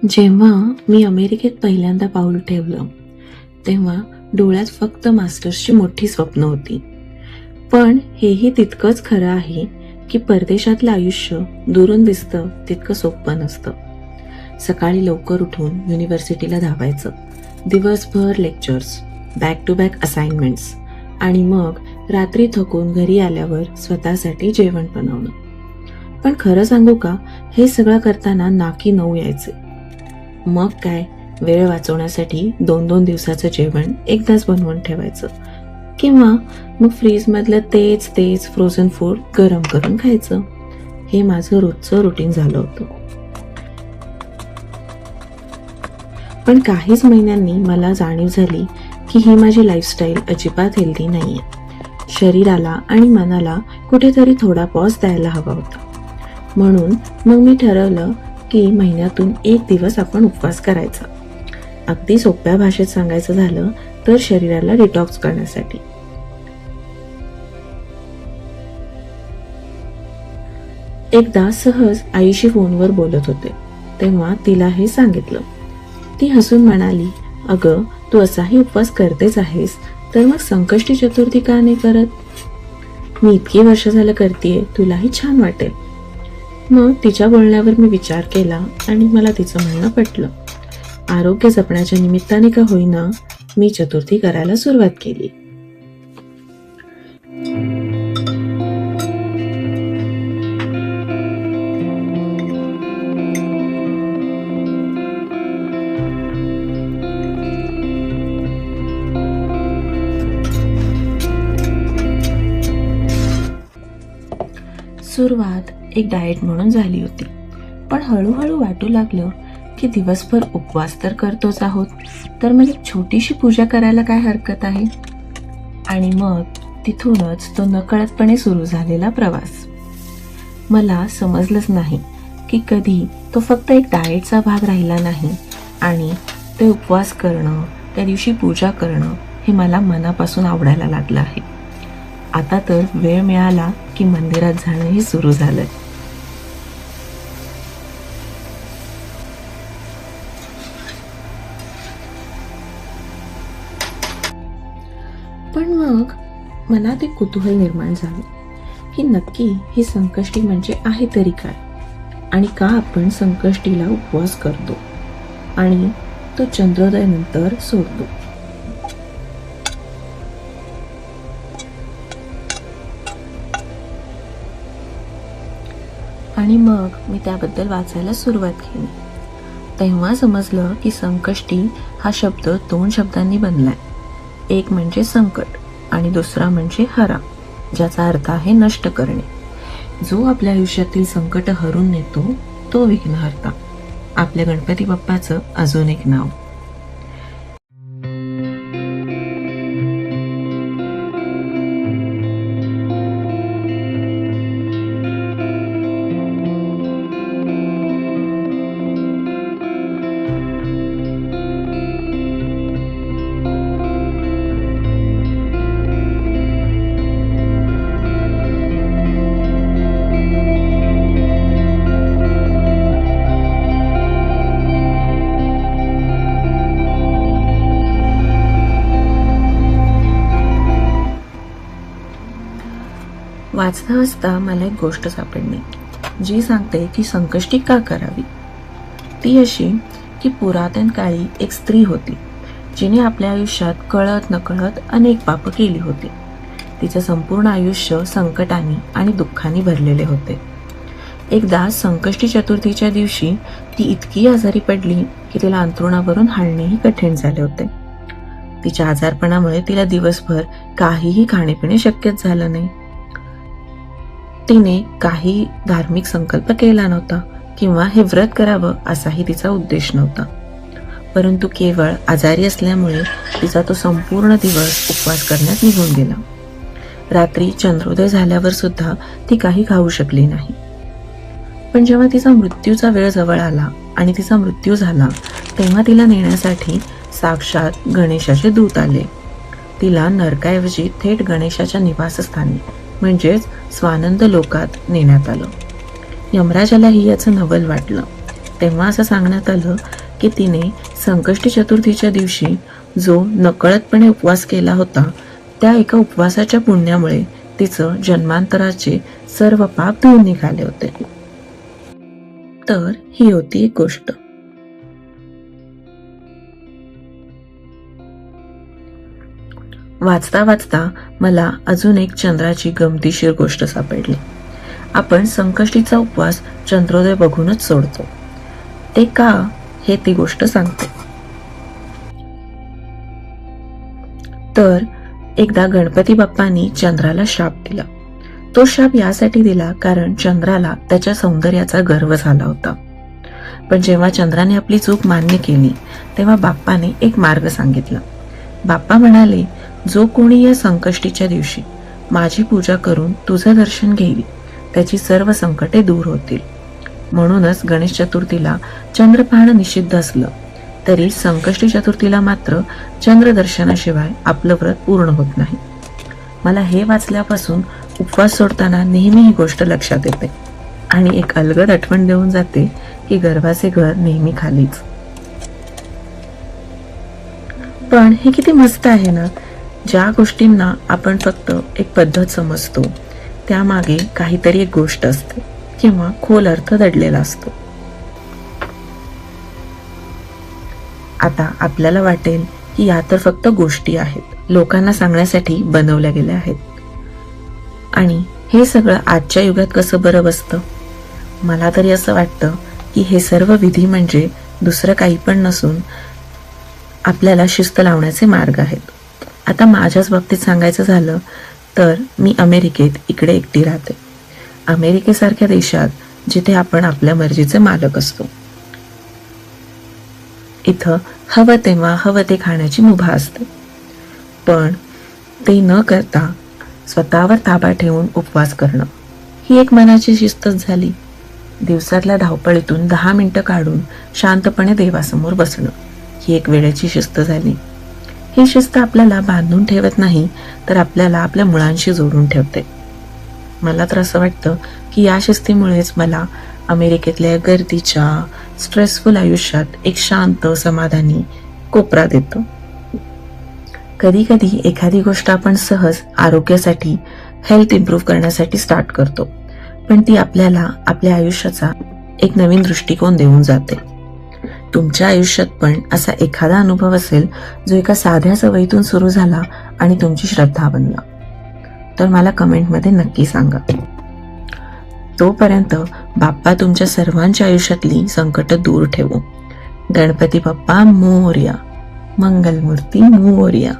जेव्हा मी अमेरिकेत पहिल्यांदा पाऊल ठेवलं तेव्हा डोळ्यात फक्त मास्टर्सची मोठी स्वप्न होती. पण हेही तितकंच खरं आहे की परदेशातलं आयुष्य दुरून दिसतं तितकं सोपं नसतं. सकाळी लवकर उठून युनिव्हर्सिटीला धावायचं, दिवसभर lectures, back to back assignments आणि मग रात्री थकून घरी आल्यावर स्वतःसाठी जेवण बनवणं. पण खरं सांगू का, हे सगळं करताना नाकी नऊ यायचे. मग काय, वेळ वाचवण्यासाठी 2-2 दिवसाचं जेवण एकदाच बनवून ठेवायचं किंवा मग फ्रीजमधलं तेच फ्रोझन फूड गरम करून खायचं. हे माझं रोजचं रुटीन झालं होतं. पण काहीच महिन्यांनी मला जाणीव झाली की ही माझी लाईफस्टाईल अजिबात हेल्दी नाहीये. शरीराला आणि मनाला कुठेतरी थोडा पॉज द्यायला हवा होता. म्हणून मग मी ठरवलं की महिन्यातून 1 दिवस आपण उपवास करायचा. अगदी सोप्या भाषेत सांगायचं झालं तर शरीराला डिटॉक्स करण्यासाठी. एकदा सहज आईशी फोनवर बोलत होते तेव्हा तिला हे सांगितलं. ती हसून म्हणाली, अगं तू असाही उपवास करतेच आहेस तर मग संकष्टी चतुर्थी का नाही करत? मी इतकी वर्ष झालं करतेय, तुलाही छान वाटेल. मग तिच्या बोलण्यावर मी विचार केला आणि मला तिचं म्हणणं पटलं. आरोग्य जपण्याच्या निमित्ताने का होईना मी चतुर्थी करायला सुरुवात केली. सुरुवात एक डाएट म्हणून झाली होती, पण हळूहळू वाटू लागलं की दिवसभर उपवास तर करतोच आहोत, तर मग एक छोटीशी पूजा करायला काय हरकत आहे. आणि मग तिथूनच तो नकळतपणे सुरू झालेला प्रवास. मला समजलंच नाही की कधी तो फक्त एक डाएटचा भाग राहिला नाही आणि ते उपवास करणं, त्या दिवशी पूजा करणं हे मला मनापासून आवडायला लागलं आहे. आता तर वेळ मिळाला की मंदिरात जाणंही सुरू झालंय. पण मग मनात एक कुतूहल निर्माण झालं की नक्की ही संकष्टी म्हणजे आहे तरी काय, आणि का आपण संकष्टीला उपवास करतो आणि तो चंद्रोदयानंतर सोडतो. आणि मग मी त्याबद्दल वाचायला सुरुवात केली. तेव्हा समजलं की संकष्टी हा शब्द 2 शब्दांनी बनलाय. एक म्हणजे संकट आणि दुसरा म्हणजे हरा, ज्याचा अर्थ आहे नष्ट करणे. जो आपल्या आयुष्यातील संकट हरून नेतो तो विघ्नहर्ता, आपल्या गणपती बाप्पाचं अजून एक नाव. वाचता वाचता मला एक गोष्ट सापडली जी सांगते की संकष्टी का करावी. ती अशी की पुरातन काळी एक स्त्री होती जिने आपल्या आयुष्यात कळत नकळत अनेक पाप केली होती. तिचं संपूर्ण आयुष्य संकटाने आणि दुःखाने भरलेले होते. एकदा संकष्टी चतुर्थीच्या दिवशी ती इतकी आजारी पडली की तिला अंथरुणावरून हलणेही कठीण झाले होते. तिच्या आजारपणामुळे तिला दिवसभर काहीही खाणेपिणे शक्यच झालं नाही. तिने काही धार्मिक संकल्प केला नव्हता किंवा हे व्रत करावं असाही तिचा उद्देश नव्हता, परंतु केवळ आजारी असल्यामुळे तिचा तो संपूर्ण दिवस उपवास करण्यात निघून गेला. रात्री चंद्रोदय झाल्यावर सुद्धा ती काही खाऊ शकली नाही. पण जेव्हा तिचा मृत्यूचा वेळ जवळ आला आणि तिचा मृत्यू झाला तेव्हा तिला नेण्यासाठी साक्षात गणेशाचे दूत आले. तिला नरकाऐवजी थेट गणेशाच्या निवासस्थानी म्हणजेच स्वानंद लोकात नेण्यात आलं. यमराजालाही याचं नवल वाटलं तेव्हा असं सांगण्यात आलं की तिने संकष्टी चतुर्थीच्या दिवशी जो नकळतपणे उपवास केला होता, त्या एका उपवासाच्या पुण्यामुळे तिचं जन्मांतराचे सर्व पाप धुवून निघाले होते. तर ही होती एक गोष्ट. वाचता वाचता मला अजून एक चंद्राची गमतीशीर गोष्ट सापडली. आपण संकष्टीचा उपवास चंद्रोदय बघूनच सोडतो. ते का, हे ती गोष्ट सांगते. तर एकदा गणपती बाप्पांनी चंद्राला शाप दिला. तो शाप यासाठी दिला कारण चंद्राला त्याच्या सौंदर्याचा गर्व झाला होता. पण जेव्हा चंद्राने आपली चूक मान्य केली तेव्हा बाप्पाने एक मार्ग सांगितला. बाप्पा म्हणाले, जो कोणी या संकष्टीच्या दिवशी माझी पूजा करून तुझं दर्शन घेईल त्याची सर्व संकटे दूर होतील. म्हणूनच गणेश चतुर्थीला चंद्र पाहणं निषिद्ध असलं तरी संकष्टी चतुर्थीला मात्र चंद्र दर्शनाशिवाय आपलं व्रत पूर्ण होत नाही. मला हे वाचल्यापासून उपवास सोडताना नेहमी ही गोष्ट लक्षात येते आणि एक अलगद आठवण देऊन जाते की गर्भाचे घर नेहमी खालीच. पण हे किती मस्त आहे ना, ज्या गोष्टींना आपण फक्त एक पद्धत समजतो त्यामागे काहीतरी एक गोष्ट असते किंवा खोल अर्थ दडलेला असतो. आता आपल्याला वाटेल की या तर फक्त गोष्टी आहेत, लोकांना सांगण्यासाठी बनवल्या गेल्या आहेत. आणि हे सगळं आजच्या युगात कसं बरं बसतं? मला तरी असं वाटतं की हे सर्व विधी म्हणजे दुसरं काही पण नसून आपल्याला शिस्त लावण्याचे मार्ग आहेत. आता माझ्याच बाबतीत सांगायचं झालं तर मी अमेरिकेत इकडे एकटी राहते. अमेरिकेसारख्या देशात जिथे आपण आपल्या मर्जीचे मालक असतो, इथं हवं तेव्हा हवं ते खाण्याची मुभा असते. पण ते न करता स्वतःवर ताबा ठेवून उपवास करणं ही एक मनाची शिस्तच झाली. दिवसातल्या धावपळीतून 10 मिनिटं काढून शांतपणे देवासमोर बसणं ही एक वेळेची शिस्त झाली. ही शिस्त आपल्याला बांधून ठेवत नाही तर आपल्याला आपल्या मुळांशी जोडून ठेवते. मला तर असं वाटतं की या शिस्तीमुळेच मला अमेरिकेतल्या गर्दीच्या स्ट्रेसफुल आयुष्यात एक शांत समाधानी कोपरा देतो. कधी कधी एखादी गोष्ट आपण सहज आरोग्यासाठी, हेल्थ इम्प्रूव्ह करण्यासाठी स्टार्ट करतो, पण ती आपल्याला आपल्या आयुष्याचा एक नवीन दृष्टिकोन देऊन जाते. तुमच्या आयुष्यात पण असा एखादा अनुभव असेल जो एका साध्या सवयीतून सुरू झाला आणि तुमची श्रद्धा बनला, तर मला कमेंटमध्ये नक्की सांगा. तोपर्यंत बाप्पा तुमच्या सर्वांच्या आयुष्यातली संकट दूर ठेवो. गणपती बाप्पा मोरया, मंगलमूर्ती मोरया.